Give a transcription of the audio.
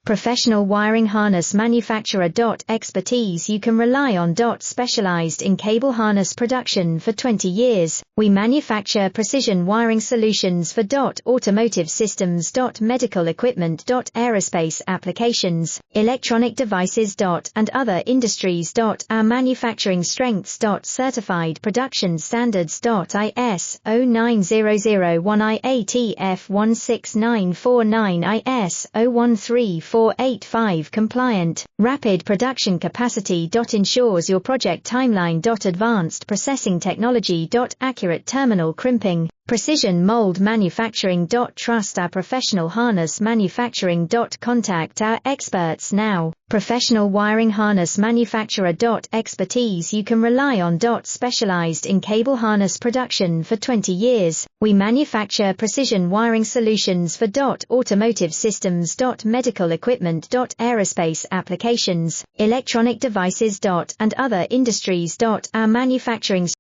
Professional wiring harness manufacturer. Expertise you can rely on. Specialized in cable harness production for 20 years, we manufacture precision wiring solutions for automotive systems. Medical equipment. Aerospace applications, electronic devices. And other industries. Our manufacturing strengths. Certified production standards. IS 09001 16949 IS 013485 compliant. Rapid production capacity. Ensures your project timeline. Advanced processing technology. Accurate terminal crimping. Precision mold manufacturing. Trust our professional harness manufacturing. Contact our experts now. Professional wiring harness manufacturer. Expertise you can rely on. Specialized in cable harness production for 20 years, we manufacture precision wiring solutions for automotive systems. Medical equipment. Aerospace applications, electronic devices. And other industries. Our manufacturing